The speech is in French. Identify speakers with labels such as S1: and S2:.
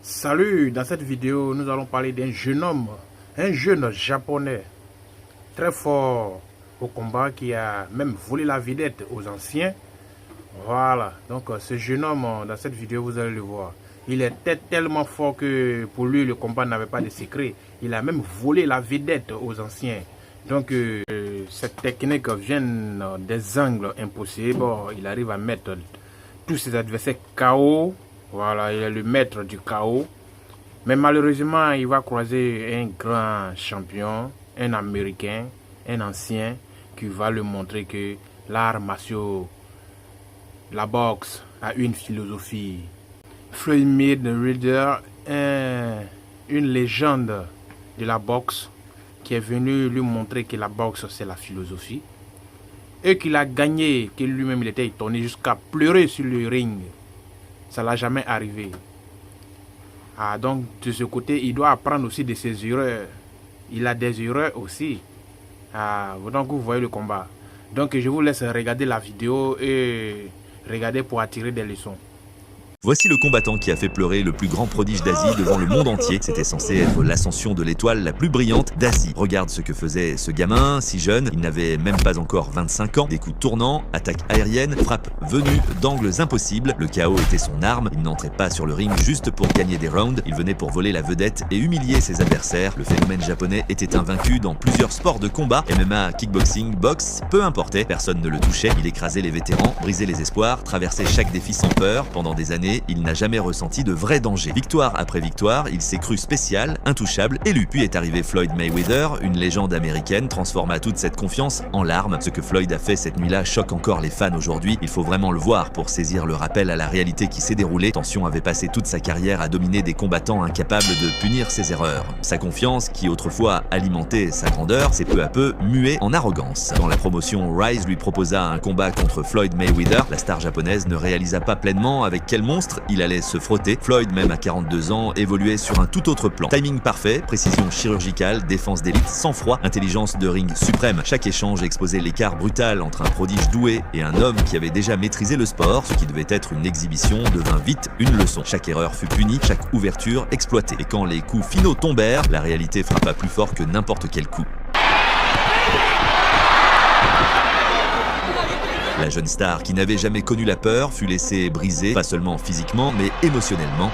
S1: Salut, dans cette vidéo, nous allons parler d'un jeune homme, un jeune japonais, très fort au combat qui a même volé la vedette aux anciens. Voilà, donc ce jeune homme, dans cette vidéo, vous allez le voir. Il était tellement fort que pour lui, le combat n'avait pas de secret. Il a même volé la vedette aux anciens. Donc, cette technique vient des angles impossibles. Il arrive à mettre tous ses adversaires KO. Voilà, il est le maître du chaos. Mais malheureusement, il va croiser un grand champion, un Américain, un ancien, qui va lui montrer que l'art martial, la boxe, a une philosophie. Floyd Mayweather est une légende de la boxe qui est venu lui montrer que la boxe, c'est la philosophie. Et qu'il a gagné, que lui-même il était étonné jusqu'à pleurer sur le ring. Ça ne l'a jamais arrivé. Donc, de ce côté, il doit apprendre aussi de ses erreurs. Il a des erreurs aussi. Donc, vous voyez le combat. Donc, je vous laisse regarder la vidéo et regarder pour attirer des leçons.
S2: Voici le combattant qui a fait pleurer le plus grand prodige d'Asie devant le monde entier. C'était censé être l'ascension de l'étoile la plus brillante d'Asie. Regarde ce que faisait ce gamin, si jeune. Il n'avait même pas encore 25 ans. Des coups tournants, attaques aériennes, frappes venues d'angles impossibles. Le chaos était son arme. Il n'entrait pas sur le ring juste pour gagner des rounds. Il venait pour voler la vedette et humilier ses adversaires. Le phénomène japonais était invaincu dans plusieurs sports de combat. MMA, kickboxing, boxe, peu importait. Personne ne le touchait. Il écrasait les vétérans, brisait les espoirs, traversait chaque défi sans peur. Pendant des années, il n'a jamais ressenti de vrai danger. Victoire après victoire, il s'est cru spécial, intouchable, élu. Puis est arrivé Floyd Mayweather, une légende américaine, transforma toute cette confiance en larmes. Ce que Floyd a fait cette nuit-là choque encore les fans aujourd'hui. Il faut vraiment le voir pour saisir le rappel à la réalité qui s'est déroulée. Tension avait passé toute sa carrière à dominer des combattants incapables de punir ses erreurs. Sa confiance, qui autrefois alimentait sa grandeur, s'est peu à peu muée en arrogance. Quand la promotion Rise lui proposa un combat contre Floyd Mayweather, la star japonaise ne réalisa pas pleinement avec quel monstre il allait se frotter. Floyd, même à 42 ans, évoluait sur un tout autre plan. Timing parfait, précision chirurgicale, défense d'élite, sang-froid, intelligence de ring suprême. Chaque échange exposait l'écart brutal entre un prodige doué et un homme qui avait déjà maîtrisé le sport. Ce qui devait être une exhibition devint vite une leçon. Chaque erreur fut punie, chaque ouverture exploitée. Et quand les coups finaux tombèrent, la réalité frappa plus fort que n'importe quel coup. La jeune star, qui n'avait jamais connu la peur, fut laissée briser, pas seulement physiquement, mais émotionnellement.